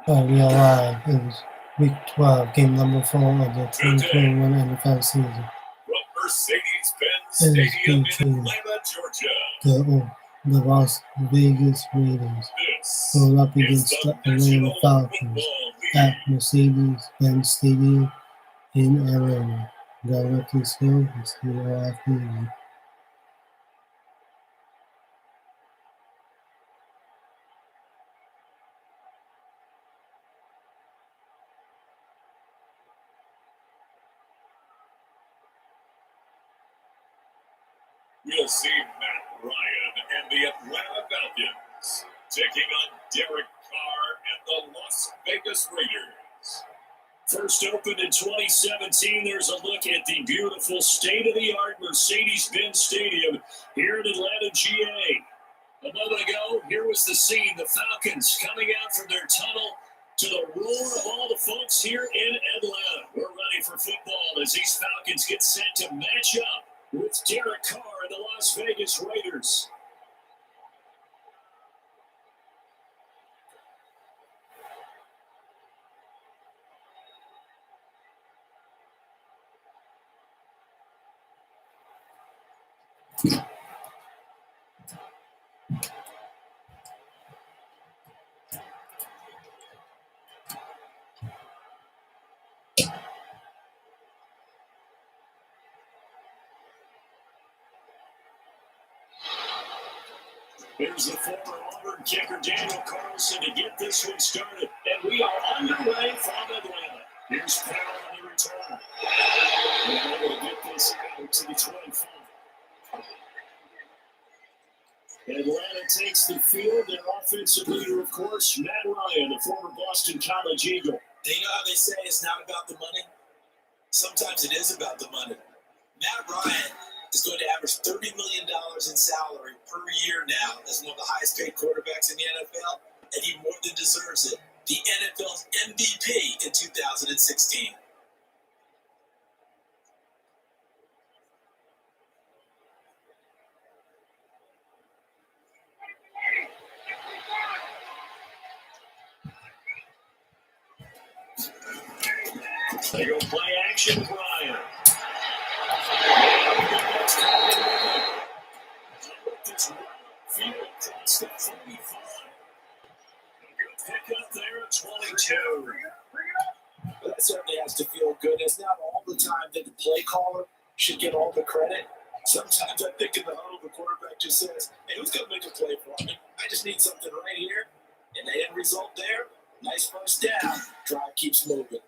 We are live. It was week 12, game number 4 of the 2021 NFL season. From Mercedes-Benz It is Stadium in between Atlanta, Georgia. the Las Vegas Raiders This going up is against the the Atlanta National Falcons Football at League. Mercedes-Benz Stadium in Atlanta. Going up this hill, it's the afternoon. We'll see Matt Ryan and the Atlanta Falcons taking on Derek Carr and the Las Vegas Raiders. First opened in 2017, there's a look at the beautiful state-of-the-art Mercedes-Benz Stadium here in Atlanta, GA. A moment ago, here was the scene, the Falcons coming out from their tunnel to the roar of all the folks here in Atlanta. We're ready for football as these Falcons get set to match up with Derek Carr and the Las Vegas Raiders. Here's the former Auburn kicker Daniel Carlson to get this one started. And we are underway from Atlanta. Here's Powell on the return. And able to get this out to the 25. Atlanta takes the field. Their offensive leader, of course, Matt Ryan, the former Boston College Eagle. Do you know how they say it's not about the money? Sometimes it is about the money. Matt Ryan is going to average $30 million in salary per year now as one of the highest paid quarterbacks in the NFL, and he more than deserves it. The NFL's MVP in 2016. They go play action with Ryan. Field across the 45. Good pick up there at 22. But that certainly has to feel good. It's not all the time that the play caller should get all the credit. Sometimes I think in the huddle, the quarterback just says, hey, who's going to make a play for me? I just need something right here. And the end result there, nice first down. Drive keeps moving.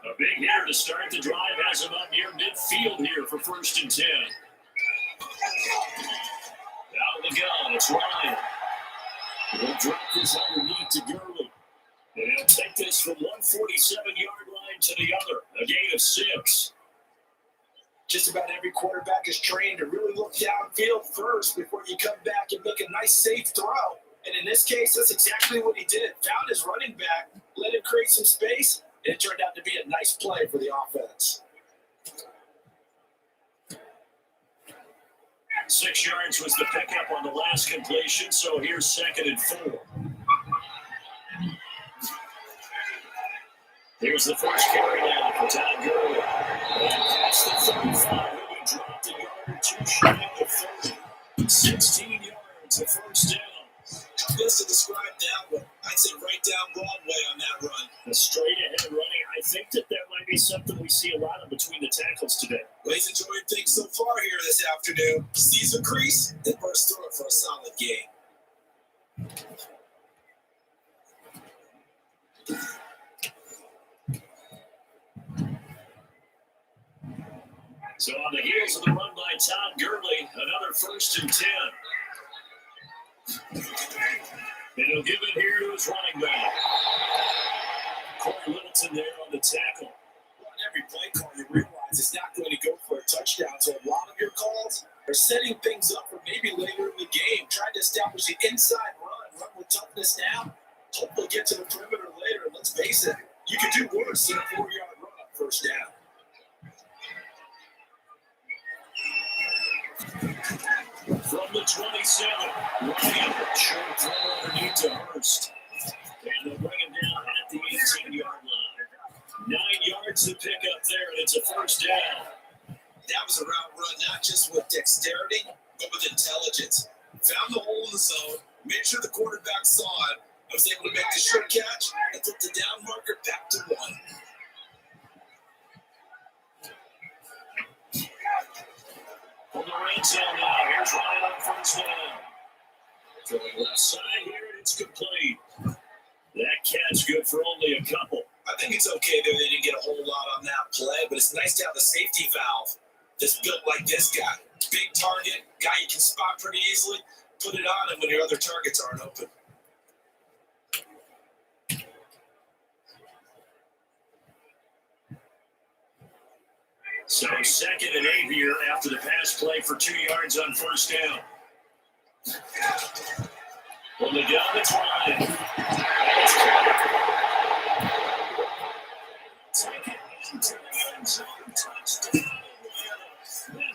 A big hitter to start the drive has him up near midfield here for 1st and 10. Out of the gun, it's Ryan. He'll drop this underneath to Gurley. And he'll take this from 147-yard line to the other. A gain of 6. Just about every quarterback is trained to really look downfield first before you come back and make a nice, safe throw. And in this case, that's exactly what he did. Found his running back, let him create some space, and it turned out to be a nice play for the offense. 6 yards was the pickup on the last completion, so here's 2nd and 4. Here's the first carry now for Todd Gurley. And past the 35, he'll be dropped a yard or two shy of the 30. 16 yards, a first down. Just to describe that one, I'd say right down Broadway on that run. A straight-ahead running. I think that might be something we see a lot of between the tackles today. Well, he's enjoying things so far here this afternoon. Sees a crease, then bursts through it for a solid game. So on the heels of the run by Todd Gurley, another 1st and 10. And he'll give it here to his running back. Corey Littleton there on the tackle. Well, on every play call, you realize it's not going to go for a touchdown. So a lot of your calls are setting things up for maybe later in the game, trying to establish the inside run with toughness now. Hopefully get to the perimeter later. And let's face it, you can do worse than a 4-yard run on first down. From the the 27. Ryan, short throw underneath to Hurst. And they'll bring him down at the 18-yard line. 9 yards to pick up there, and it's a first down. That was a route run, not just with dexterity, but with intelligence. Found the hole in the zone, made sure the quarterback saw it, was able to make the short catch, and put the down marker back to 1. From the red zone now, here's Ryan on first down. From the left side here, and it's complete. That catch good for only a couple. I think it's okay that they didn't get a whole lot on that play, but it's nice to have a safety valve that's built like this guy. Big target, guy you can spot pretty easily. Put it on him when your other targets aren't open. So 2nd and 8 here after the pass play for 2 yards on first down. From the gun, it's Ryan. Take it into the end zone. Touchdown.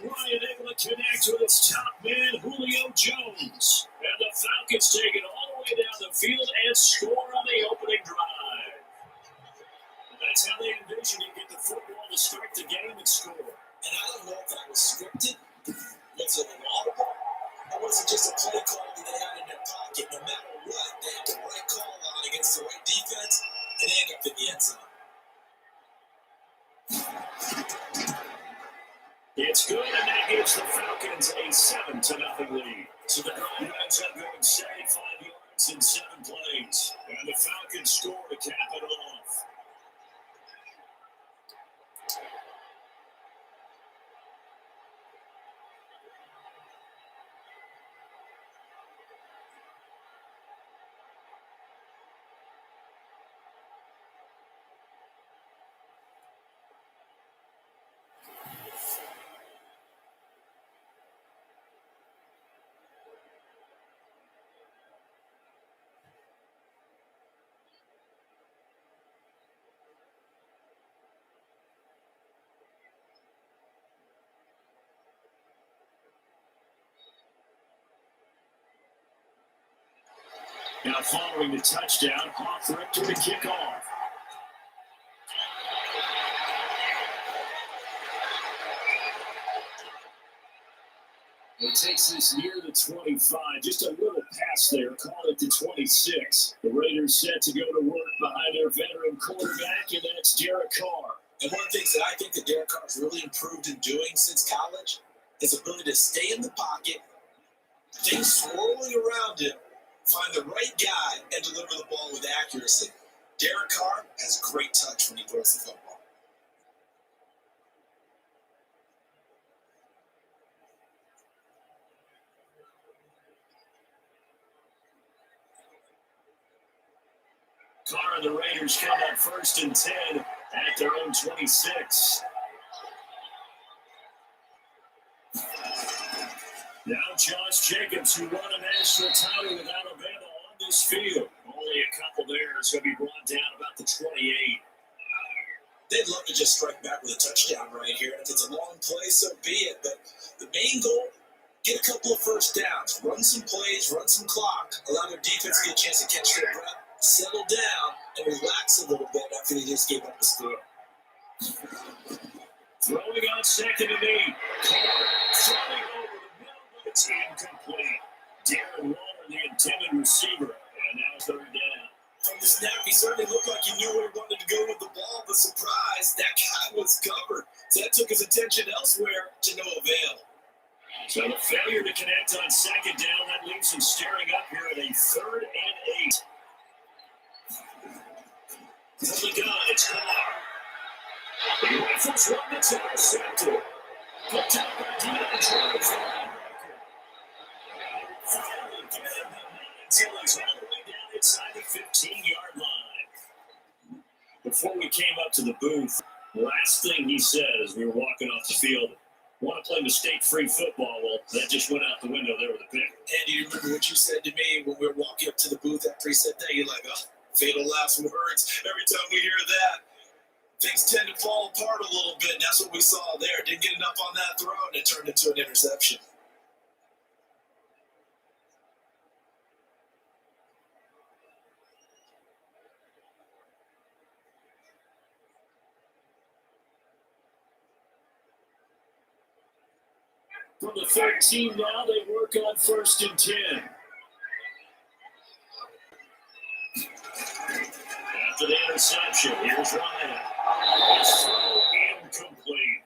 Ryan able to connect with his top man, Julio Jones. And the Falcons take it all the way down the field and score on the opening drive. And that's how they envision you get the football to start the game and score. And I don't know if that was scripted. Was it an audible? Or was it just a play call that they had in their pocket? No matter what, they had the right call on against the right defense, and they end up in the end zone. It's good, and that gives the Falcons a 7-0 lead. So the drive ends up going 75 yards in 7 plays. And the Falcons score to cap it off. Now following the touchdown, Hawthorne to the kickoff. It takes this near the 25, just a little pass there, call it the 26. The Raiders set to go to work behind their veteran quarterback, and that's Derek Carr. And one of the things that I think that Derek Carr's really improved in doing since college is his ability to stay in the pocket, things swirling around him, find the right guy, and deliver the ball with accuracy. Derek Carr has great touch when he throws the football. Carr and the Raiders come up 1st and 10 at their own 26. Now Josh Jacobs, who won a national title with Alabama on this field. Only a couple there. It's going to be brought down about the 28. They'd love to just strike back with a touchdown right here. If it's a long play, so be it. But the main goal, get a couple of first downs, run some plays, run some clock, allow their defense to get a chance to catch their breath, settle down, and relax a little bit after they just gave up the score. Throwing on 2nd and 8. Carr throwing over the middle, but it's incomplete. Darren Waller, the intended receiver, and now 3rd down. From the snap, he certainly looked like he knew where he wanted to go with the ball, but surprise, that guy was covered. So that took his attention elsewhere to no avail. So the failure to connect on 2nd down, that leaves him staring up here at a 3rd and 8. From the gun, it's Carr. He rifles one that's intercepted. Picked up by Deion Jones. Finally getting the man until he's all the way down inside the 15-yard line. Before we came up to the booth, last thing he said as we were walking off the field, want to play mistake-free football. Well, that just went out the window there with a pick. Andy, you remember what you said to me when we were walking up to the booth that preset day? You're like, oh, fatal last words. Every time we hear that, things tend to fall apart a little bit. And that's what we saw there. Didn't get enough on that throw, and it turned into an interception. From the 13 now, they work on 1st and 10. After the interception, here's Ryan. His throw incomplete.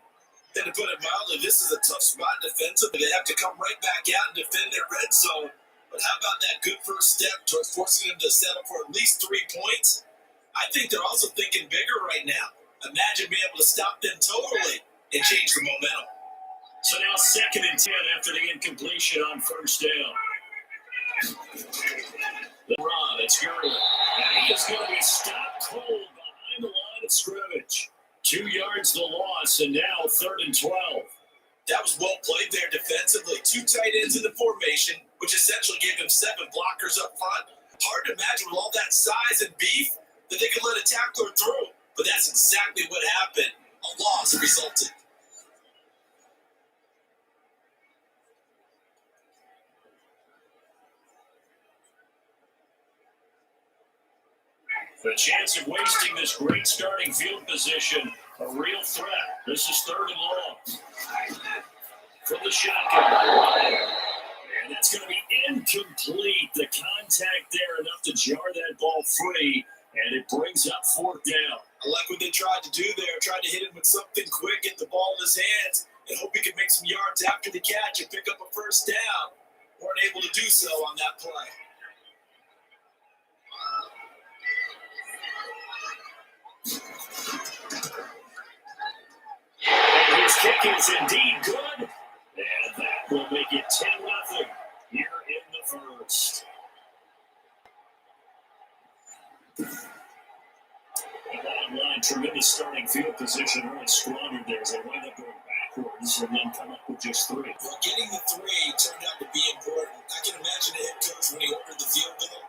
And to put it mildly, this is a tough spot defensively. They have to come right back out and defend their red zone. But how about that good first step towards forcing them to settle for at least 3 points? I think they're also thinking bigger right now. Imagine being able to stop them totally and change the momentum. So now 2nd and 10 after the incompletion on 1st down. The run, it's Gurley. And he is going to be stopped cold behind the line of scrimmage. 2 yards the loss, and now 3rd and 12. That was well played there defensively. 2 tight ends in the formation, which essentially gave them 7 blockers up front. Hard to imagine with all that size and beef that they could let a tackler through. But that's exactly what happened. A loss resulted. The chance of wasting this great starting field position, a real threat. This is 3rd and long. From the shotgun. And that's going to be incomplete. The contact there enough to jar that ball free, and it brings up 4th down. I like what they tried to do there. Tried to hit him with something quick, get the ball in his hands, and hope he could make some yards after the catch and pick up a 1st down. Weren't able to do so on that play. And his kick is indeed good, and that will make it 10-0 here in the 1st. The bottom line, tremendous starting field position, really squandered there as they wind up going backwards and then come up with just 3. Well, getting the 3 turned out to be important. I can imagine the head coach when he ordered the field goal.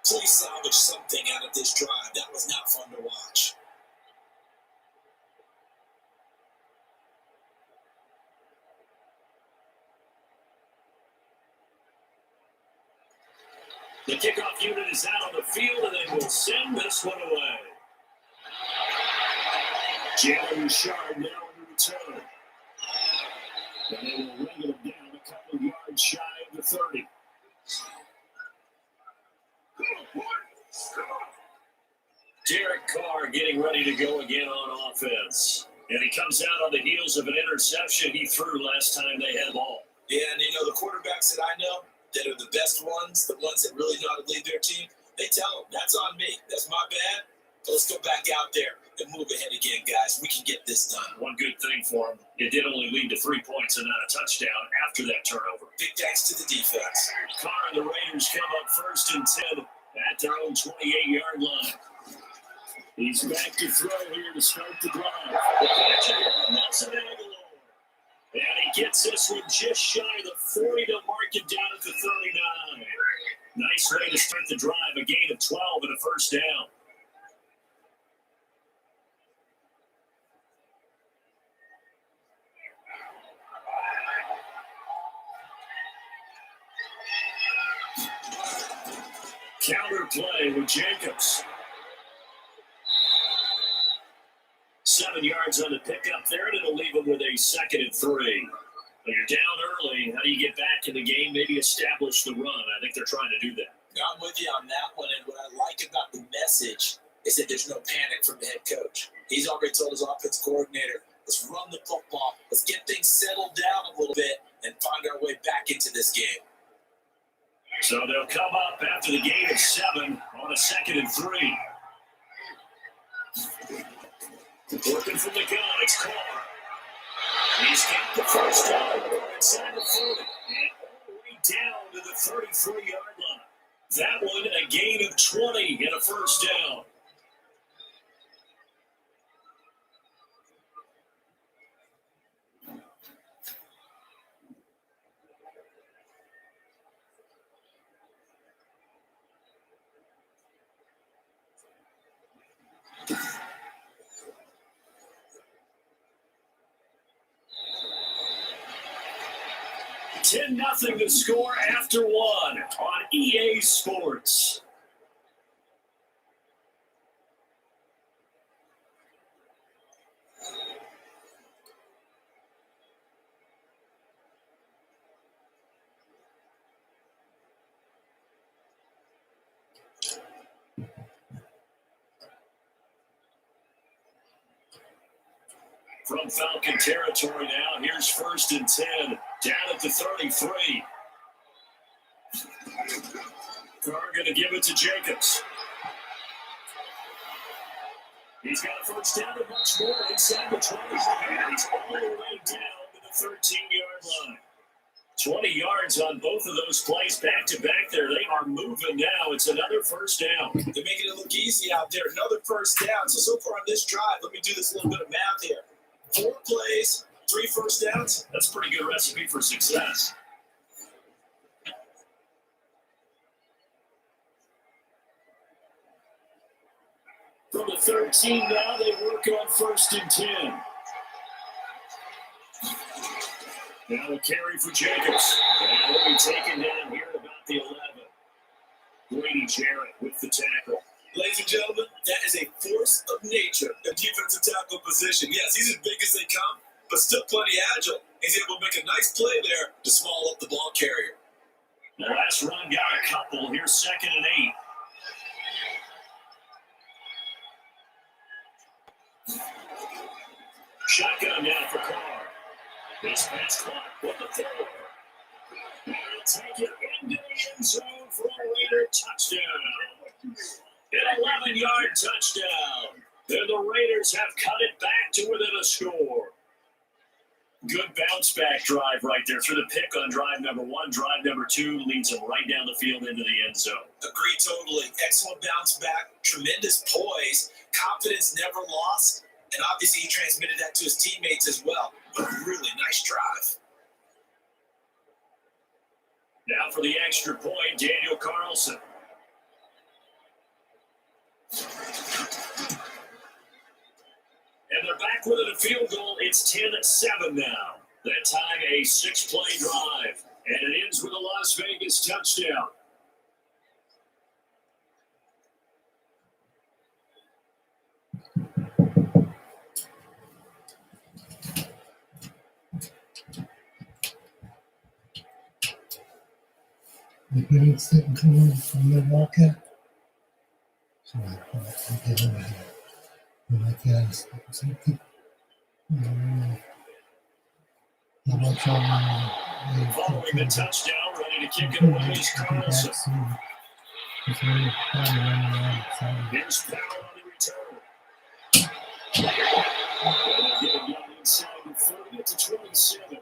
Please salvage something out of this drive. That was not fun to watch. The kickoff unit is out on the field, and they will send this one away. Jalen Richard now in return. And they will wrangle him down a couple of yards shy of the 30. Derek Carr getting ready to go again on offense. And he comes out on the heels of an interception he threw last time they had the ball. Yeah, and the quarterbacks that I know that are the best ones, the ones that really know how to lead their team, they tell them, that's on me. That's my bad. But let's go back out there and move ahead again, guys. We can get this done. One good thing for him, it did only lead to 3 points and not a touchdown after that turnover. Big thanks to the defense. Carr and the Raiders come up 1st and 10 at their own 28-yard line. He's back to throw here to start the drive. The catch of Nelson Aguilar. And he gets this one just shy of the 40 to mark it down at the 39. Nice way to start the drive, a gain of 12 and a 1st down. Counter play with Jacobs. 7 yards on the pickup there, and it'll leave them with a 2nd and 3. When you're down early, how do you get back in the game, maybe establish the run? I think they're trying to do that. I'm with you on that one, and what I like about the message is that there's no panic from the head coach. He's already told his offense coordinator, let's run the football, let's get things settled down a little bit, and find our way back into this game. So they'll come up after the gain of 7 on a 2nd and 3. Working from the gun, it's Carr. He's got the 1st down inside the 40 and all the way down to the 33-yard line. That one, a gain of 20 and a 1st down. Nothing to score after 1 on EA Sports. From Falcon territory now, here's 1st and 10, down at the 33. Carr going to give it to Jacobs. He's got a first down and much more inside the 20. He's all the way down to the 13-yard line. 20 yards on both of those plays back-to-back there. They are moving now. It's another first down. They're making it look easy out there. Another first down. So far on this drive, let me do this little bit of math here. 4 plays, 3 first downs. That's a pretty good recipe for success. From the 13 now, they work on 1st and 10. Now a carry for Jacobs. And will be taken down here at about the 11. Grady Jarrett with the tackle. Ladies and gentlemen, that is a force of nature, the defensive tackle position. Yes, he's as big as they come, but still plenty agile. He's able to make a nice play there to small up the ball carrier. The last run got a couple. Here's 2nd and 8. Shotgun now for Carr. This pass clock with the 4. And take it into the end zone for a Raider touchdown. An 11-yard touchdown. And the Raiders have cut it back to within a score. Good bounce-back drive right there. Through the pick on drive number 1. Drive number 2 leads them right down the field into the end zone. Agree totally. Excellent bounce back. Tremendous poise. Confidence never lost. And obviously he transmitted that to his teammates as well. But a really nice drive. Now for the extra point, Daniel Carlson. And they're back within a field goal. It's 10-7 now. That time a 6-play drive. And it ends with a Las Vegas touchdown. The good sitting coming from the walkout. So I'll get over here. Like that. Something. How about y'all? Following the touchdown, ready to kick it away is Carlson. Here's Powell on the return. And they'll get it down inside the 30 to 27.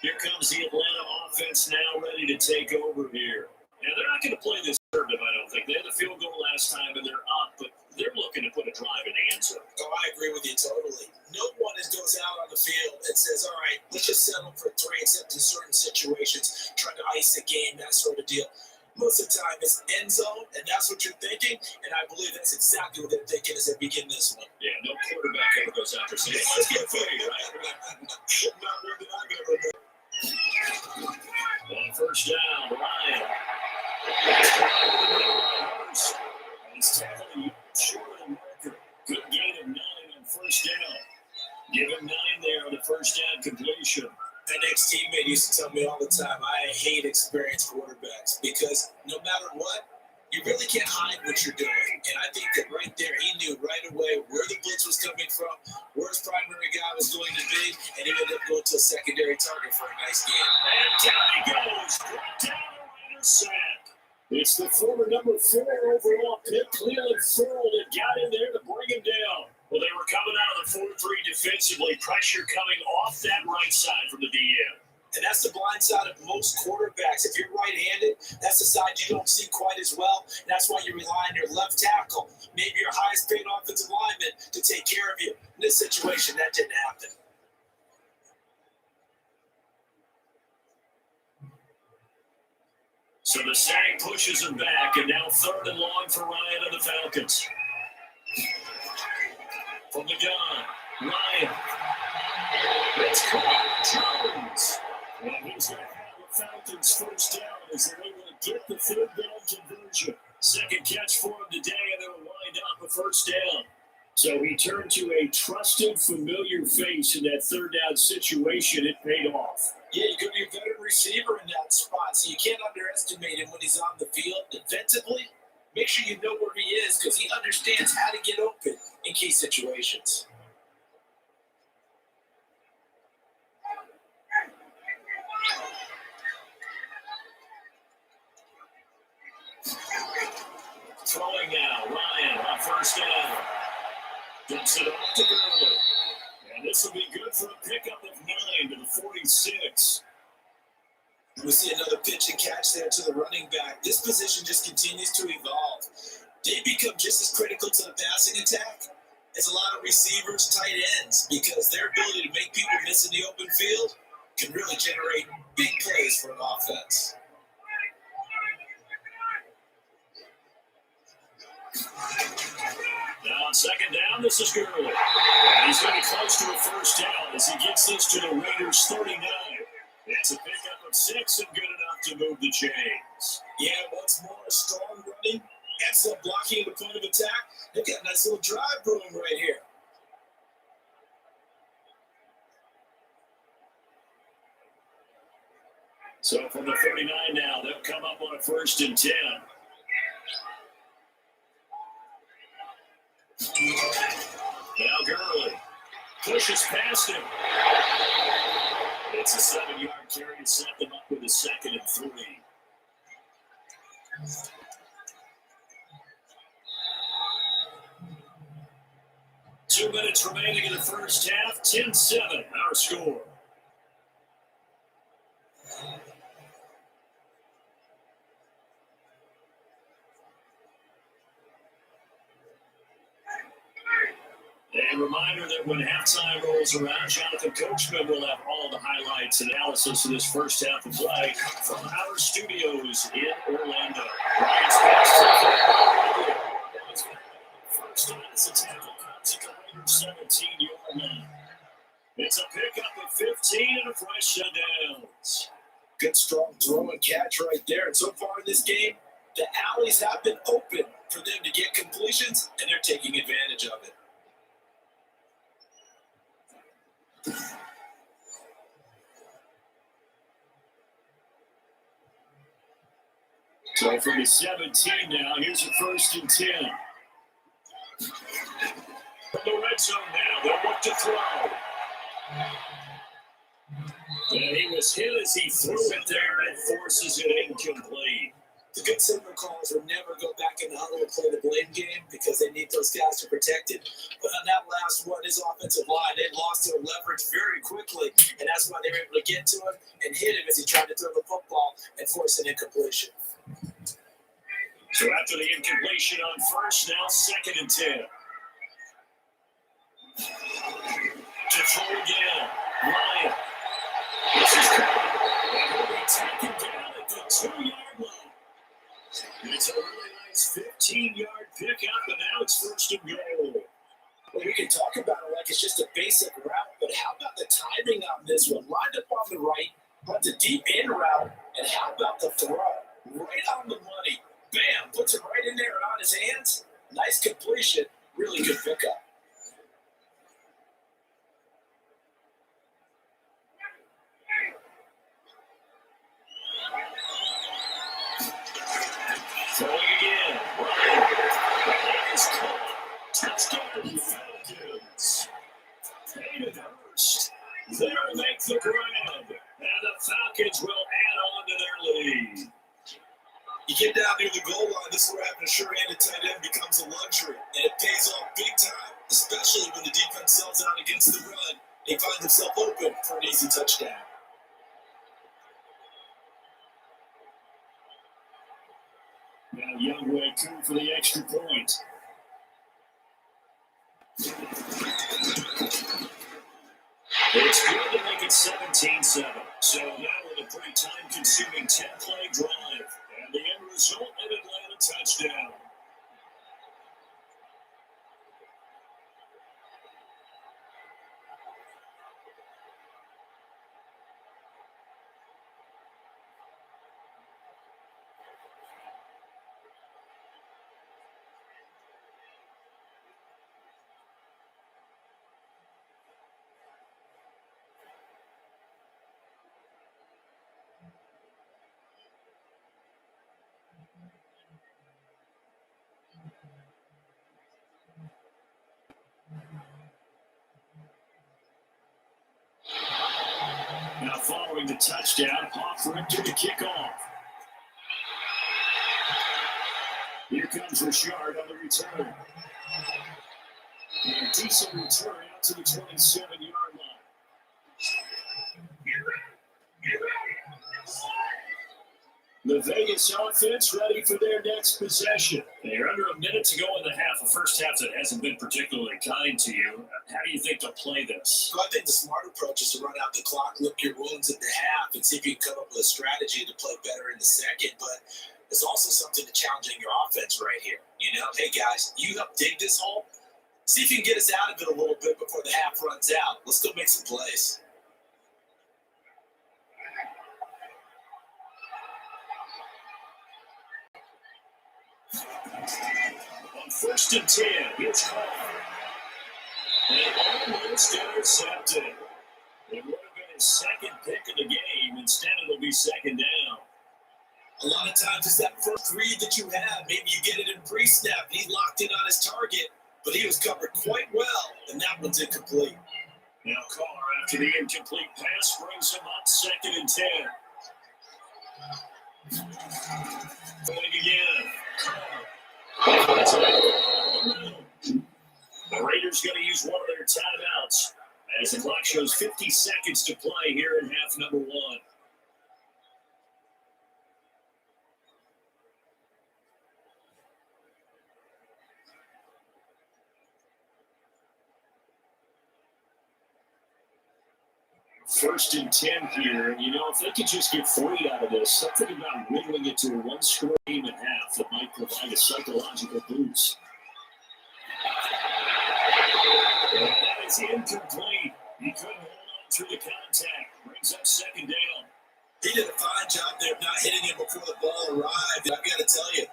Here comes the Atlanta offense now ready to take over here. Now, they're not going to play this conservative, I don't think. They had a field goal last time, and they're up, but they're looking to put a drive in the end zone. Oh, I agree with you totally. No one goes out on the field and says, all right, let's just settle for 3, except in certain situations, trying to ice the game, that sort of deal. Most of the time, it's end zone, and that's what you're thinking, and I believe that's exactly what they're thinking as they begin this one. Yeah, no quarterback ever goes out there saying, hey, let's get paid, right? Not more than I ever did. On first down, Ryan. He's tackling short and marker. Good gain of 9 on first down. Give him 9 there on the first down completion. My next teammate used to tell me all the time, I hate experienced quarterbacks because no matter what, you really can't hide what you're doing. And I think that right there, he knew right away where the blitz was coming from, where his primary guy was going to be, and he ended up going to a secondary target for a nice game. And down he goes. Brought down the Raiders sack. It's the former number 4 overall pick, Cleveland Furl, that got in there to bring him down. Well, they were coming out of the 4-3 defensively. Pressure coming off that right side from the DM. And that's the blind side of most quarterbacks. If you're right-handed, that's the side you don't see quite as well. And that's why you rely on your left tackle, maybe your highest-paid offensive lineman, to take care of you. In this situation, that didn't happen. So the sack pushes him back, and now 3rd and long for Ryan and the Falcons. From the gun, Ryan. It's caught. Jones. And he's going to have the Falcons first down as they're able to get the 3rd down conversion. Second catch for him today, and they'll wind up a first down. So he turned to a trusted, familiar face in that 3rd down situation. It paid off. Yeah, you could be a veteran receiver in that spot, so you can't underestimate him when he's on the field defensively. Make sure you know where he is because he understands how to get open in key situations. Throwing now, Ryan on first down. Dumps it off to Gurley. And this will be good for a pickup of 9 to the 46. We see another pitch and catch there to the running back. This position just continues to evolve. They become just as critical to the passing attack as a lot of receivers, tight ends, because their ability to make people miss in the open field can really generate big plays for an offense. Now on second down, this is Gurley. And he's going to be close to a first down as he gets this to the Raiders' 39. It's a pickup of 6 and good enough to move the chains. Yeah, once more, a strong running, excellent blocking at the point of attack. They've got a nice little drive brewing right here. So from the 39 now, they'll come up on a 1st and 10. Now Gurley pushes past him. It's a 7-yard carry to set them up with a 2nd and 3. Two minutes remaining in the first half. 10-7, our score. A reminder that when halftime rolls around, Jonathan Coachman will have all the highlights and analysis of this first half of play from our studios in Orlando. Ryan's pass to first time this attack comes at the Raiders' 17-yard line. It's a pickup of 15 and a fresh shutdowns. Good strong throw and catch right there. And so far in this game, the alleys have been open for them to get completions, and they're taking advantage of it. So from the 17 now, here's a 1st and 10. From the red zone now, they'll look to throw. And he was hit as he threw it there and forces it incomplete. The good signal callers will never go back in the huddle and play the blame game because they need those guys to protect it. But on that last one, his offensive line, they lost their leverage very quickly, and that's why they were able to get to him and hit him as he tried to throw the football and force an incompletion. So after the incompletion on first, now 2nd and 10. To throw again, Ryan. This is caught. And he'll be taken down at the 2-yard line. It's a really nice 15-yard pickup, and now it's 1st and goal. Well, we can talk about it like it's just a basic route, but how about the timing on this one? Lined up on the right, runs a deep in route, and how about the throw? Right on the money. Bam! Puts it right in there on his hands. Nice completion. Really good pickup. Throwing again. Ryan is caught. Touchdown, Falcons. Hayden Hurst. They'll make the ground. And the Falcons will add on to their lead. You get down near the goal line, this is where having a sure-handed tight end becomes a luxury. And it pays off big time, especially when the defense sells out against the run. He finds himself open for an easy touchdown. Now Youngway too for the extra point. It's good to make it 17-7. So now with a pretty time-consuming 10-play drive. And the end result, an Atlanta touchdown. the touchdown. Off Richter to kick off. Here comes Richard on the return. And a decent return out to the 27-yard line. The Vegas offense ready for their next possession. They're under a minute to go in the half. A first half that hasn't been particularly kind to you. How do you think to play this? Well, I think the smart approach is to run out the clock, lick your wounds at the half, and see if you can come up with a strategy to play better in the second. But there's also something to challenging your offense right here. You know, hey, guys, you help dig this hole. See if you can get us out of it a little bit before the half runs out. Let's go make some plays. On 1st and 10, here's Carr. And almost intercepted. It would have been his second pick of the game. Instead, it'll be second down. A lot of times it's that first read that you have. Maybe you get it in pre-snap, and he locked in on his target, but he was covered quite well, and that one's incomplete. Now Carr, after the incomplete pass, brings him up 2nd and 10. Going again. The Raiders going to use one of their timeouts as the clock shows 50 seconds to play here in half number 1. First and 10 here, and if they could just get 40 out of this, something about whittling it to a one-score game and a half that might provide a psychological boost. And that is incomplete. He couldn't hold on through the contact. Brings up 2nd down. He did a fine job there of not hitting him before the ball arrived. And I've got to tell you,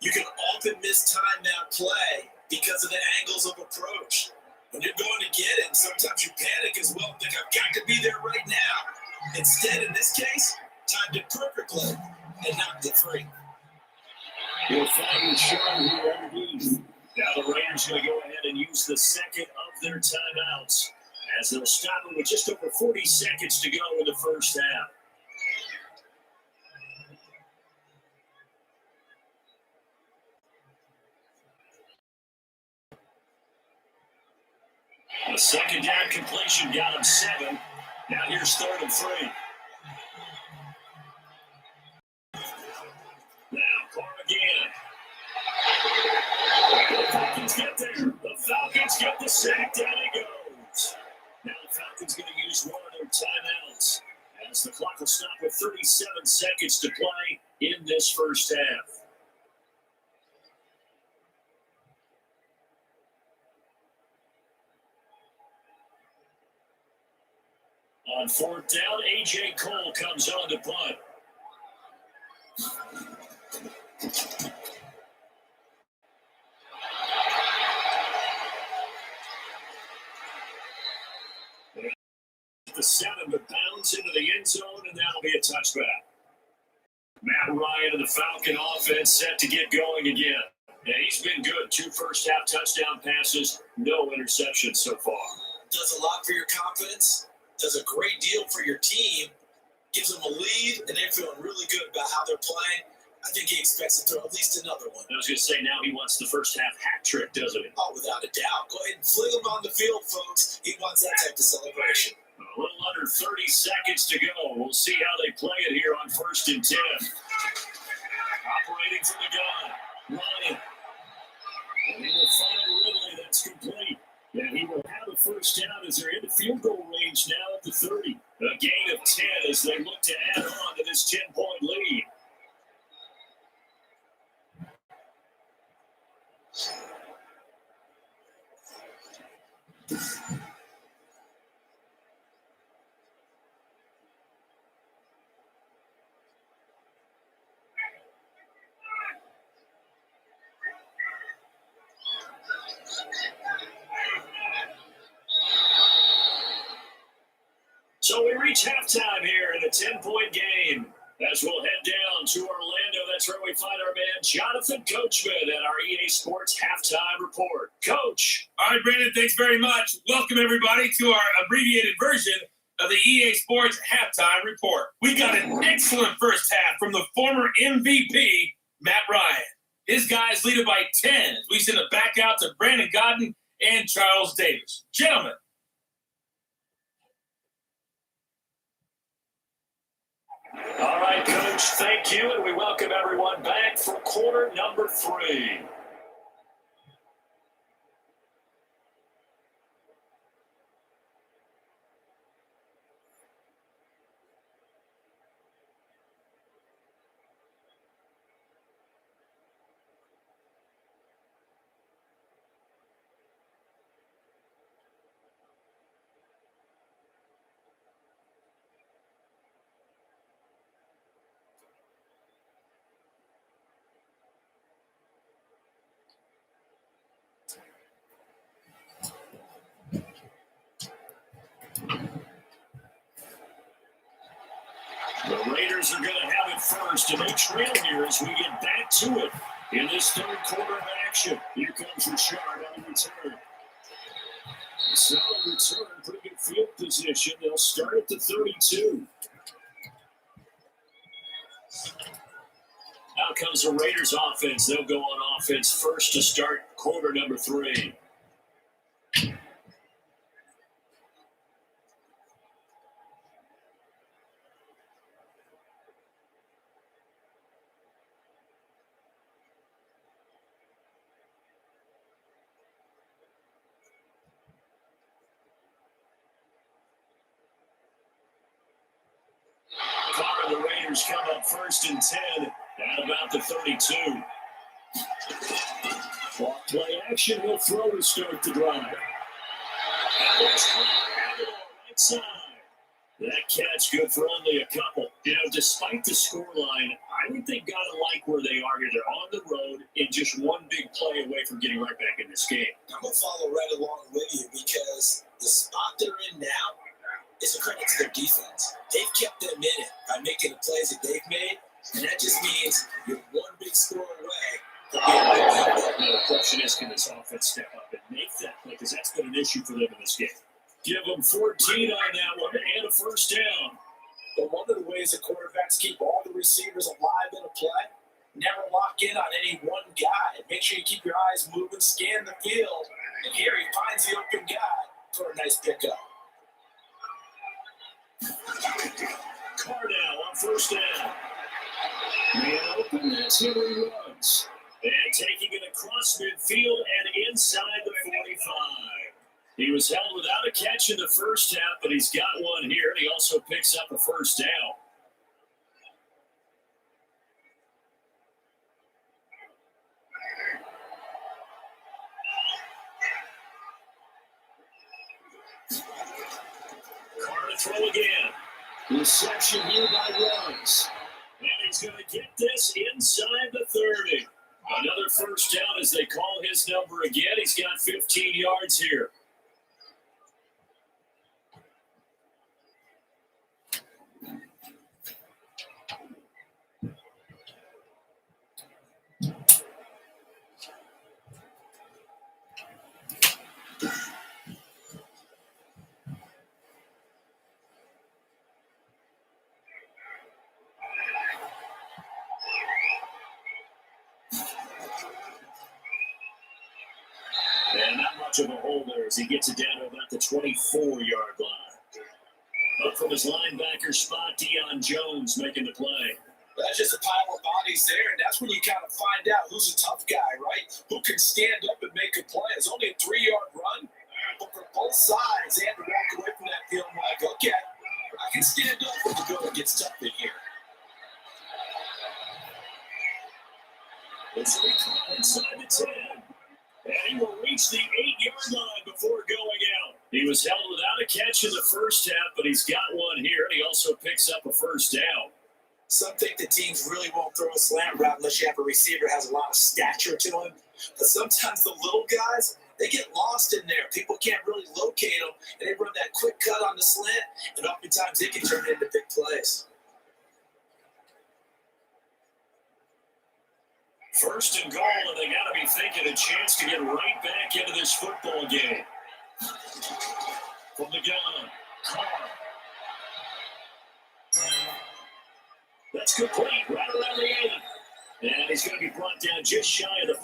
you can often miss timeout play because of the angles of approach. When you're going to get it, sometimes you panic as well. Think, I've got to be there right now. Instead, in this case, timed it perfectly and knocked it free. He'll find Richard here underneath. Now the Raiders going to go ahead and use the second of their timeouts as they'll stop it with just over 40 seconds to go in the first half. The second down completion got him 7. Now here's 3rd and 3. Now Carr again. The Falcons get there. The Falcons get the sack. Down he goes. Now the Falcons going to use one of their timeouts as the clock will stop with 37 seconds to play in this first half. On 4th down, A.J. Cole comes on to punt. The 7, but bounds into the end zone, and that'll be a touchback. Matt Ryan of the Falcon offense set to get going again. And he's been good. 2 first-half touchdown passes, no interceptions so far. Does a lot for your confidence. Does a great deal for your team, gives them a lead, and they're feeling really good about how they're playing. I think he expects to throw at least another one. I was going to say, now he wants the first half hat trick, doesn't he? Oh, without a doubt. Go ahead and fling him on the field, folks. He wants that type of celebration. A little under 30 seconds to go. We'll see how they play it here on 1st and 10. Operating from the gun, Ryan. And he will find Ridley. That's complete. And he will have a first down as they're in the field goal range now at the 30. A gain of 10 as they look to add on to this 10-point lead. So we reach halftime here in a 10-point game. As we'll head down to Orlando, that's where we find our man Jonathan Coachman at our EA Sports Halftime Report. Coach. All right, Brandon, thanks very much. Welcome, everybody, to our abbreviated version of the EA Sports Halftime Report. We got an excellent first half from the former MVP, Matt Ryan. His guys lead it by 10 as we send it back out to Brandon Godden and Charles Davis. Gentlemen. All right, Coach, thank you, and we welcome everyone back for quarter number 3. The Raiders are going to have it first, and they trail here as we get back to it in this third quarter of action. Here comes Richard on the return. Solid return, pretty good field position. They'll start at the 32. Out comes the Raiders offense. They'll go on offense first to start quarter number 3. Carr and the Raiders come up first and 10 at about the 32. Clock play action. Will throw to start the drive. Right side. That catch good for only a couple. You know, despite the scoreline, I think they've got to like where they are here. They're on the road and just one big play away from getting right back in this game. I'm going to follow right along with you because the spot they're in now is a credit to their defense. They've kept them in it by making the plays that they've made, and that just means you're one big score away from getting right back. The question is, can this offense step up and make that play? Because that's been an issue for them in this game. Give them 14 on that one and a first down. But one of the ways that quarterbacks keep all the receivers alive in a play, never lock in on any one guy. And make sure you keep your eyes moving, scan the field. And here he finds the open guy for a nice pickup. Carr now on first down. Man open, that's who he runs. And taking it across midfield and inside the 45. He was held without a catch in the first half, but he's got one here, and he also picks up a first down. Carr to throw again. Reception here by Ruggs. And he's going to get this inside the 30. Another first down as they call his number again. He's got 15 yards here. And not much of a hole there as he gets it down to about the 24-yard line. Up from his linebacker spot, Deion Jones making the play. That's just a pile of bodies there, and that's when you kind of find out who's a tough guy, right? Who can stand up and make a play. It's only a 3-yard run, but for both sides, they had to walk away from that field like, okay, I can stand up when the going gets tough in here. It's inside the 10. And he will reach the 8-yard line before going out. He was held without a catch in the first half, but he's got one here, and he also picks up a first down. Some think the teams really won't throw a slant route unless you have a receiver that has a lot of stature to him. But sometimes the little guys, they get lost in there. People can't really locate them, and they run that quick cut on the slant, and oftentimes they can turn it into big plays. First and goal, and they got to be thinking a chance to get right back into this football game. From the gun, Carr That's complete right around the 8. And he's going to be brought down just shy of the 5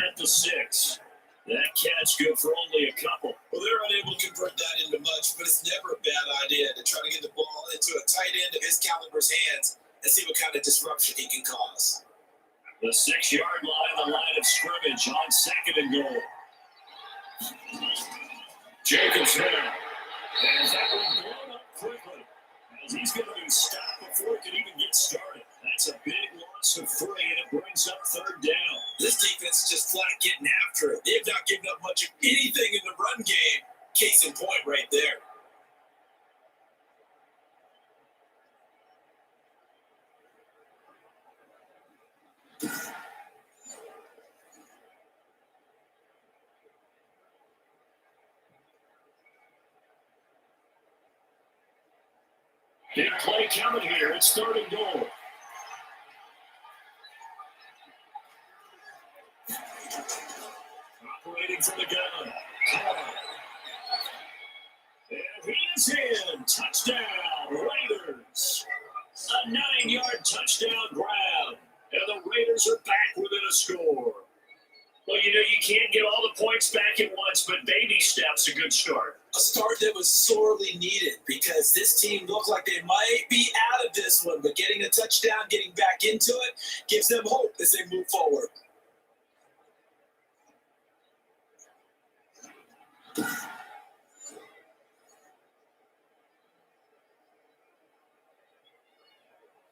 at the 6. That catch good for only a couple. Well, they're unable to convert that into much, but it's never a bad idea to try to get the ball into a tight end of his caliber's hands and see what kind of disruption he can cause. The 6-yard line, the line of scrimmage on 2nd and goal. Jacobs there. And that one blown up quickly, as he's going to be stopped before it can even get started. That's a big loss of 3, and it brings up 3rd down. This defense is just flat getting after it. They've not given up much of anything in the run game. Case in point right there. Big play coming here. It's 3rd and goal. Operating from the gun. And he is in. Touchdown, Raiders. A 9-yard touchdown grab. And the Raiders are back within a score. Well, you can't get all the points back at once, but baby steps a good start. A start that was sorely needed because this team looked like they might be out of this one, but getting a touchdown, getting back into it, gives them hope as they move forward.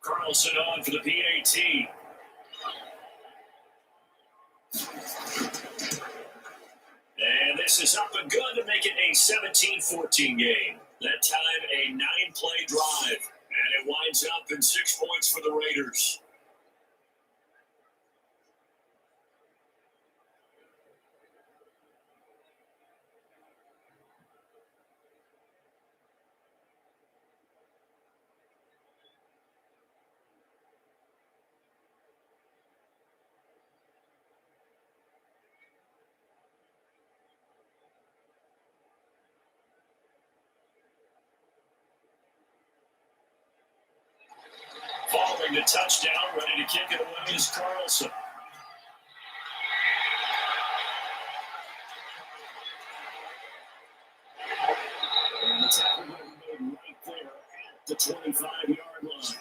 Carlson on for the PAT. And this is up and good to make it a 17-14 game. That time a 9-play drive. And it winds up in 6 points for the Raiders. Following the touchdown, ready to kick it away is Carlson. And the tackle will be made right there at the 25-yard line.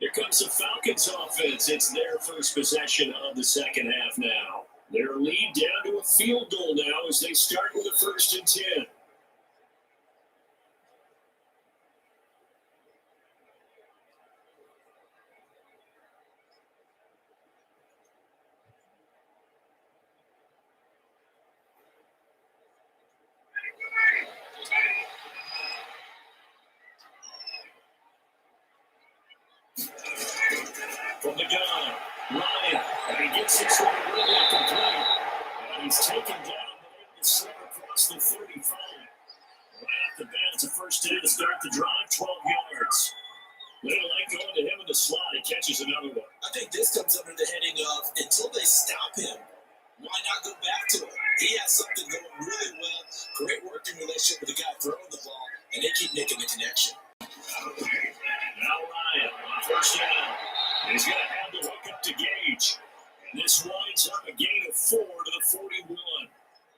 Here comes the Falcons offense. It's their first possession of the second half now. Their lead down to a field goal now as they start with a 1st and 10. From the gun, Ryan, and he gets this one really complete. And he's taken down, but able to slip across the 35. Right off the bat, it's a 1st down to start the drive, 12 yards. They don't like going to him in the slot. He catches another one. I think this comes under the heading of until they stop him, why not go back to it? He has something going really well. Great working relationship with the guy throwing the ball, and they keep making the connection. Now Ryan on 1st down. He's going to have to hook up to Gage. And this winds up a gain of 4 to the 41.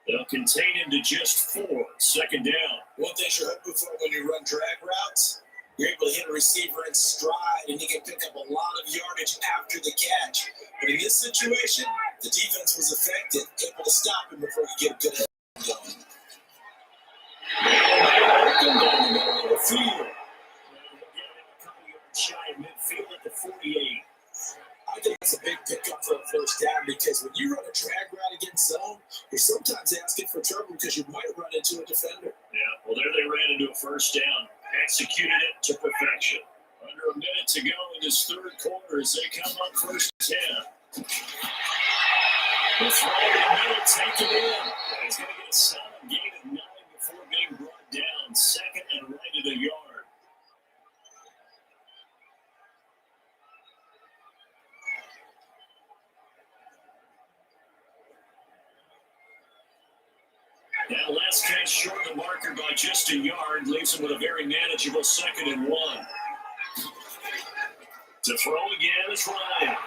They'll contain him to just 4. 2nd down. One thing you're hoping for when you run drag routes, you're able to hit a receiver in stride, and he can pick up a lot of yardage after the catch. But in this situation, the defense was effective, able to stop him before he get a good head going. Working down the middle of the field. A couple yards shy of midfield at the 48. I think it's a big pickup for a 1st down because when you run a drag route against zone, you're sometimes asking for trouble because you might run into a defender. Yeah, well, there they ran into a 1st down. Executed it to perfection. Under a minute to go in this 3rd quarter as they come up 1st and 10. The throw in the middle, take it in. And he's going to get a solid gain of 9 before being brought down. 2nd and right at a yard. That last catch short the marker by just a yard leaves him with a very manageable 2nd and 1. To throw again is Ryan.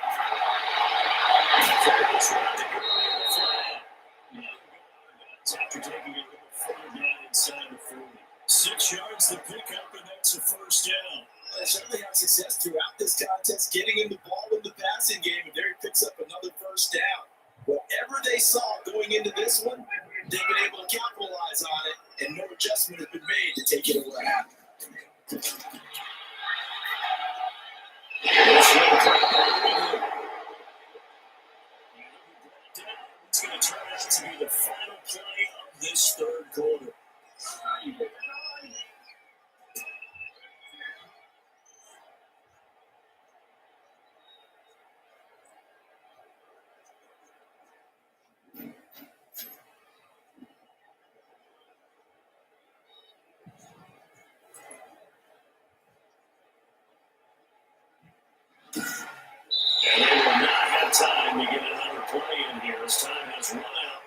After taking it further down inside the 40. 6 yards the pickup, and that's a first down. They certainly have success throughout this contest, getting him the ball in the passing game, and there he picks up another first down. Whatever they saw going into this one, they've been able to capitalize on it, and no adjustment has been made to take it away. It's going to turn out to be the final play of this 3rd quarter. And they will not have time to get another play in here as time has run out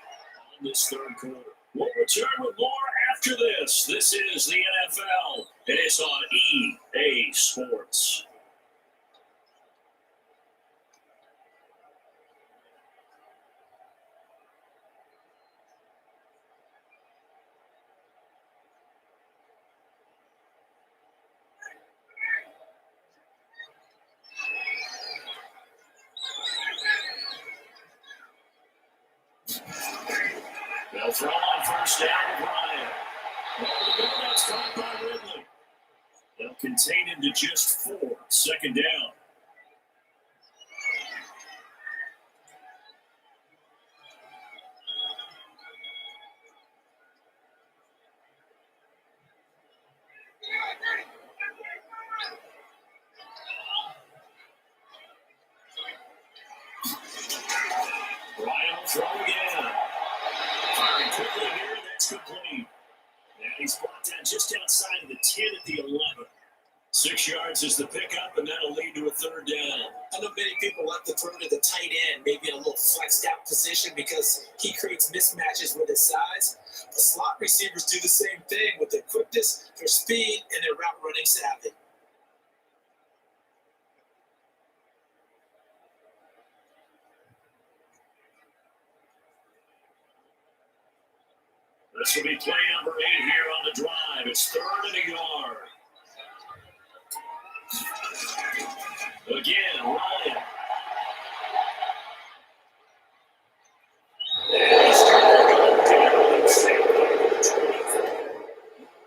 on this 3rd quarter. We'll return with more after this. This is the NFL, and it's on EA Sports. They'll throw on first down with Ryan. That's caught by Ridley. They'll contain him to just 4. 2nd down. Ryan will throw again. Firing quickly here, that's complete. And he's brought down just outside of the 10 at the 11. 6 yards is the pickup, and that'll lead to a 3rd down. I know many people like to throw to the tight end, maybe in a little flexed out position because he creates mismatches with his size. The slot receivers do the same thing with their quickness, their speed, and their route running savvy. This will be play number 8 here on the drive. It's 3rd and a yard. Again, Ryan.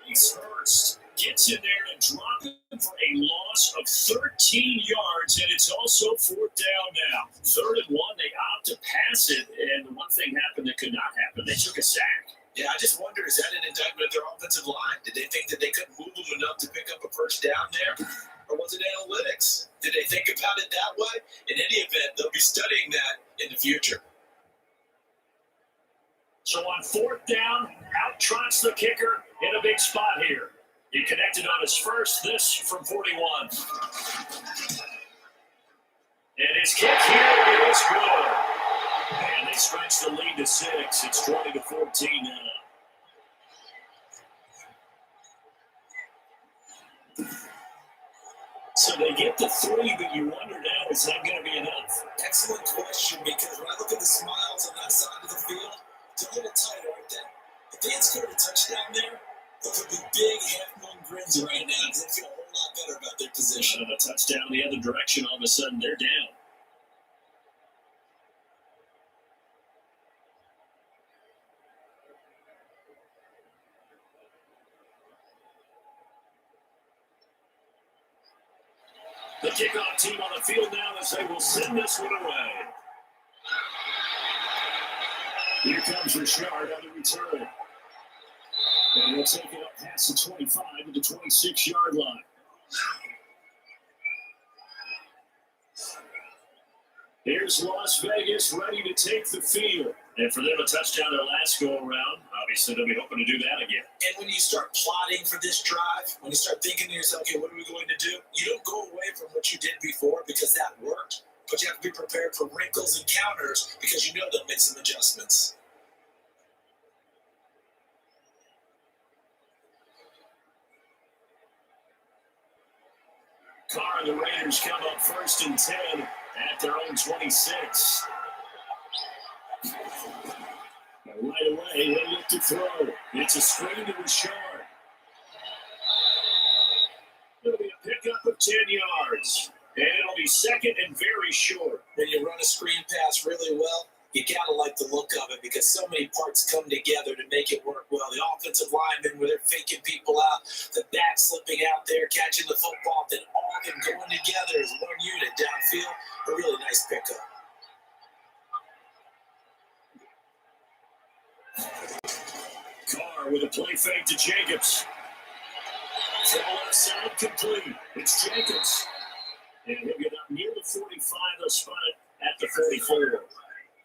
He's first. Gets in there to drop him for a loss of 13 yards, and it's also 4th down now. 3rd and 1, they opt to pass it, and the one thing happened that could not happen. They took a sack. Yeah, I just wonder, is that an indictment of their offensive line? Did they think that they couldn't move them enough to pick up a first down there? Or was it analytics? Did they think about it that way? In any event, they'll be studying that in the future. So on 4th down, out trots the kicker in a big spot here. He connected on his first, this from 41. And his kick here is good. And they stretch the lead to 6. It's 20-14 now. So they get the 3, but you wonder now, is that going to be enough? Excellent question, because when I look at the smiles on that side of the field, it's a little tight, aren't they? If they had scored a touchdown there, those would be big, half-moon grins right now, because they feel a whole lot better about their position. A touchdown the other direction, all of a sudden they're down. The kickoff team on the field now as they will send this one away. Here comes Richard on the return. And he'll take it up past the 25 to the 26-yard line. Here's Las Vegas ready to take the field. And for them a touchdown their last go-around, obviously they'll be hoping to do that again. And when you start plotting for this drive, when you start thinking to yourself, okay, what are we going to do? You don't go away from what you did before because that worked. But you have to be prepared for wrinkles and counters because you know they'll make some adjustments. Raiders come up 1st and 10 at their own 26. Right away, they look to throw. It's a screen to Richard. It'll be a pickup of 10 yards. And it'll be 2nd and very short. When you run a screen pass really well, you gotta like the look of it because so many parts come together to make it work well. The offensive linemen, where they're faking people out, the back slipping out there, catching the football, then all of them going together as one unit downfield. A really nice pickup. Carr with a play fake to Jacobs. From left side, complete. It's Jacobs. And he'll get up near the 45. They'll spot it at the 44.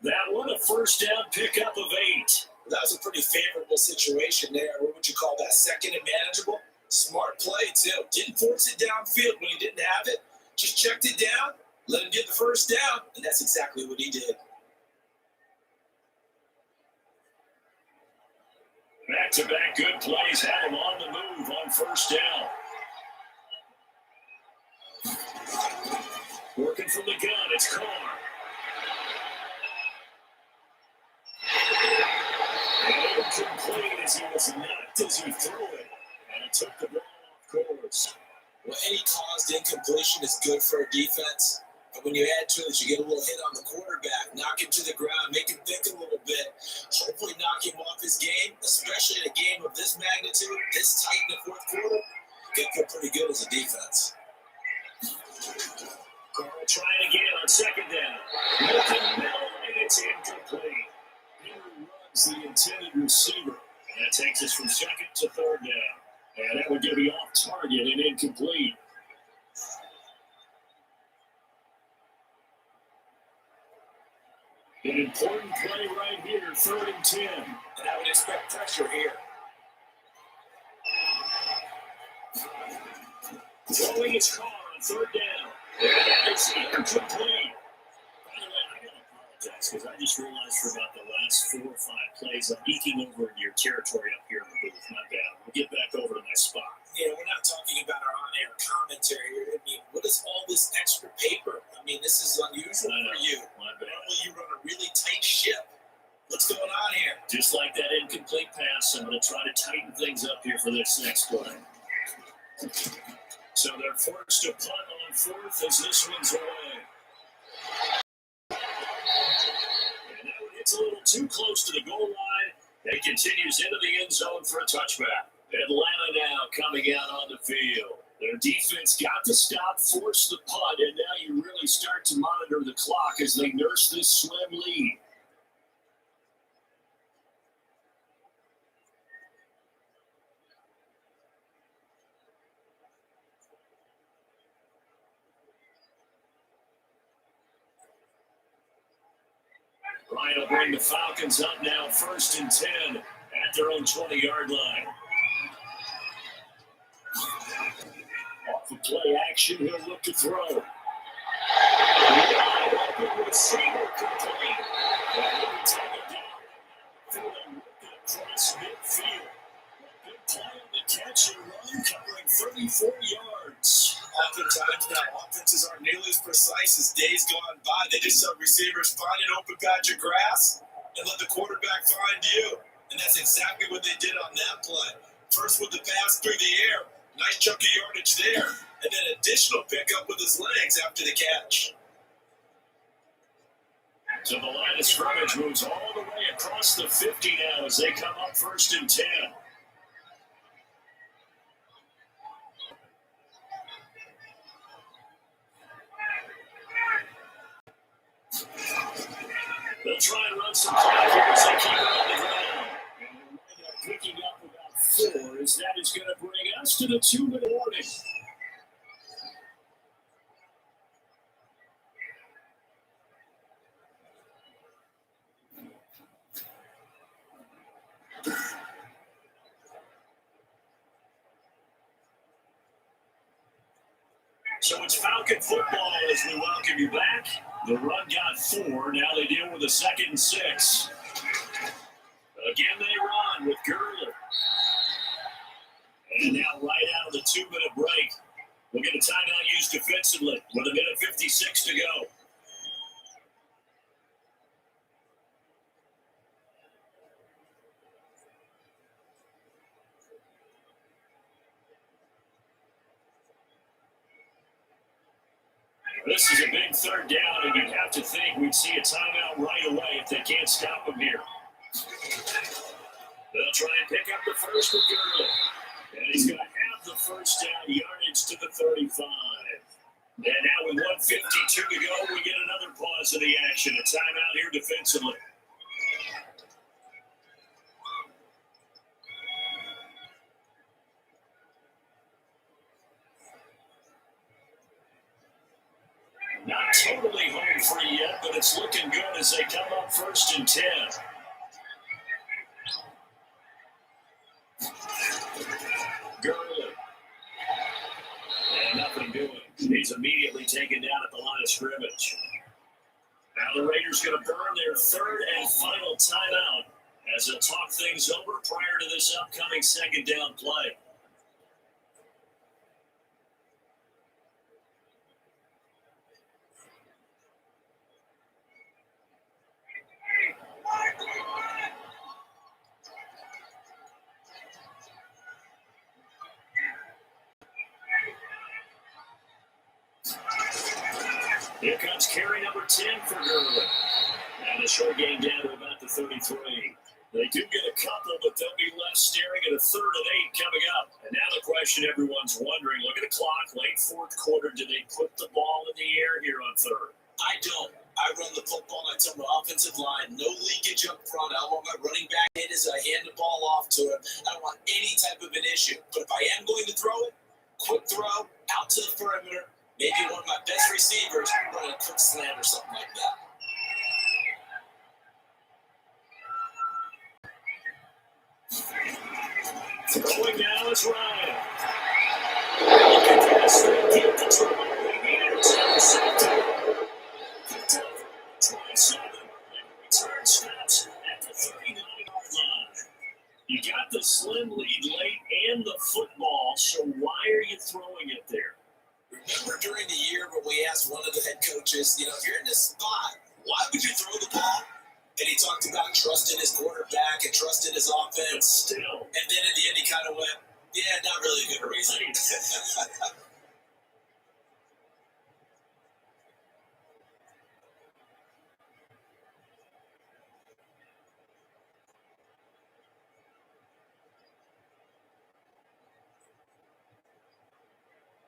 That one, a first down pickup of 8. That was a pretty favorable situation there. What would you call that? 2nd and manageable? Smart play, too. Didn't force it downfield when he didn't have it. Just checked it down, let him get the first down, and that's exactly what he did. Back-to-back good plays have him on the move on first down. Working from the gun, it's Carr. And incomplete as he was knocked as he threw it. And it took the ball off course. Well, any caused incompletion is good for a defense. But when you add to it, you get a little hit on the quarterback, knock him to the ground, make him think a little bit, hopefully knock him off his game, especially in a game of this magnitude, this tight in the fourth quarter. Get feel pretty good as a defense. Carl trying again on 2nd down. Looking middle, and it's incomplete. Henry runs the intended receiver. And that takes us from 2nd to 3rd down. And that would get me off target and incomplete. An important play right here, 3rd and 10. And I would expect pressure here. Throwing his car on 3rd down. And it's incomplete. By the way, I got to apologize because I just realized for about the last 4 or 5 plays, I'm eking over into your territory up here in the booth. My bad. We'll get back over to my spot. You know, we're not talking about our on-air commentary here. I mean, what is all this extra paper? I mean, this is unusual for you. My bad. Normally you run a really tight ship. What's going on here? Just like that incomplete pass, I'm going to try to tighten things up here for this next play. So they're forced to punt on 4th as this one's away. And that one hits a little too close to the goal line. It continues into the end zone for a touchback. Atlanta now coming out on the field. Their defense got to stop, force the punt, and now you really start to monitor the clock as they nurse this slim lead. Ryan will bring the Falcons up now, 1st and 10 at their own 20-yard line. Off the play action, he'll look to throw. Receiver complete. And he'll be taken down. Fielding across midfield. Good play on the catch and run, covering 34 yards. Oftentimes now, offenses aren't nearly as precise as days gone by. They just have receivers find an open patch of grass and let the quarterback find you. And that's exactly what they did on that play. First with the pass through the air, nice chunk of yardage there, and then additional pickup with his legs after the catch. So the line of scrimmage moves all the way across the 50 now as they come up 1st and 10. They'll try and run some tackles. They keep it on the ground. And they're right up picking up about 4 as that is going to bring us to the 2-minute warning. So it's Falcon football as we welcome you back. The run got 4. Now they deal with a 2nd and 6. Again, they run with Gurley. And now right out of the 2-minute break, We'll get a timeout used defensively with 1:56 to go. This is a big third down, and you'd have to think we'd see a timeout right away if they can't stop them here. They'll try and pick up the first with Gurley. And he's going to have the first down yardage to the 35. And now with 1:52 to go, we get another pause of the action. A timeout here defensively. Not totally home free yet, but it's looking good as they come up 1st and 10. Gurley. And nothing doing. He's immediately taken down at the line of scrimmage. Now the Raiders going to burn their third and final timeout as they'll talk things over prior to this upcoming second down play. Here comes carry number 10 for Gurley. And a short game down to about the 33. They do get a couple, but they'll be left staring at a 3rd and 8 coming up. And now the question everyone's wondering, look at the clock, late 4th quarter, do they put the ball in the air here on 3rd? I don't. I run the football, and I tell my offensive line, no leakage up front. I want my running back in as I hand the ball off to him. I don't want any type of an issue. But if I am going to throw it, quick throw, out to the perimeter, maybe one of my best receivers running a quick slant or something like that. Throwing now is Ryan. Look at this. They get the try. They intercepted. 27. And return stops at the 39-yard line. You got the slim lead late and the football, so why are you throwing it there? Remember during the year when we asked one of the head coaches, if you're in this spot, why would you throw the ball? And he talked about trusting his quarterback and trusting his offense. Still. And then at the end, he kind of went, yeah, not really a good reason.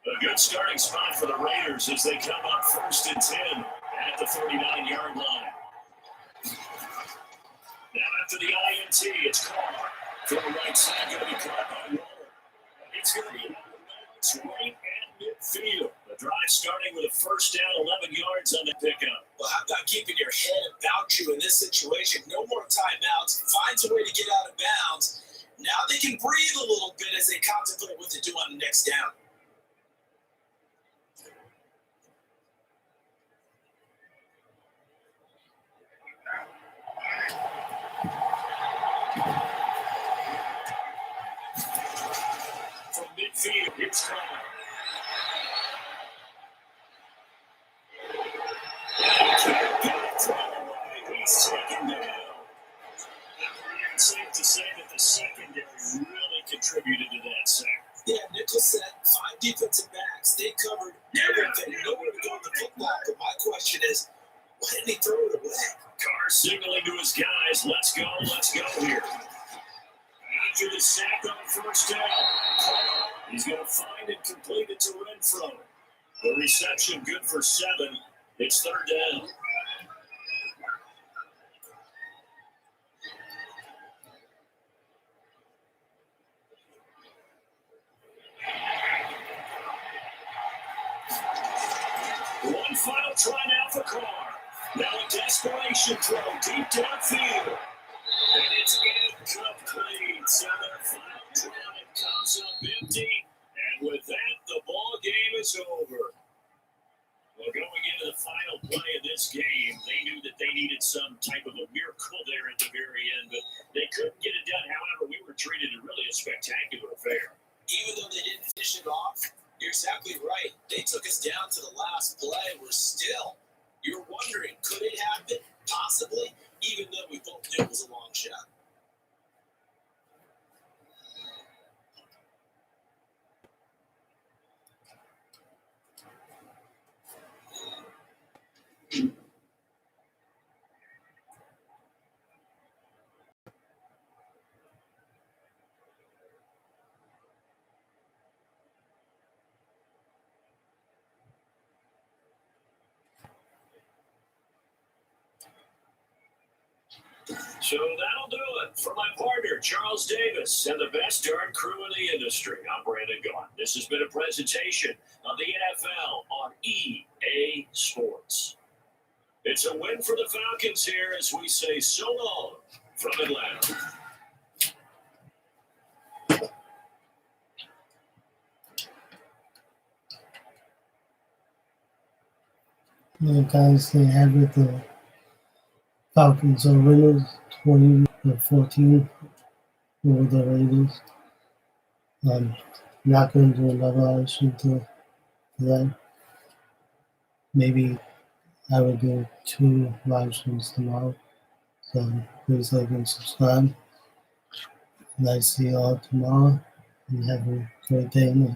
A good starting spot for the Raiders as they come up 1st and 10 at the 39-yard line. Now after the INT, it's Carr. From the right side, going to be caught by Waller. It's going to be right at midfield. The drive starting with a first down, 11 yards on the pickup. Well, how about keeping your head about you in this situation? No more timeouts. Finds a way to get out of bounds. Now they can breathe a little bit as they contemplate what to do on the next down. From midfield, it's Carr. He's taken down. It's safe to say that the secondary really contributed to that sack. Yeah, Nichols said 5 defensive backs. They covered everything. Nowhere to go with the football. But my question is, why didn't he throw it away? Carr signaling to his guys, let's go here. After the sack on first down, he's going to find and complete it to Renfro. The reception good for 7. It's 3rd down. One final try now for Carr. Now a desperation throw deep downfield. And it's incomplete. So their final drive comes up empty. And with that, the ball game is over. Well, going into the final play of this game, they knew that they needed some type of a miracle there at the very end, but they couldn't get it done. However, we were treated to really a spectacular affair. Even though they didn't finish it off, you're exactly right. So that'll do it for my partner, Charles Davis, and the best darn crew in the industry. I'm Brandon Gaughan. This has been a presentation of the NFL on EA Sports. It's a win for the Falcons here as we say so long from Atlanta. Guys, they have it. The Falcons are winners 20-14 over the Raiders. I'm not going to do another option to that. Maybe I will do 2 live streams tomorrow. So please like and subscribe. And I see you all tomorrow. And have a great day.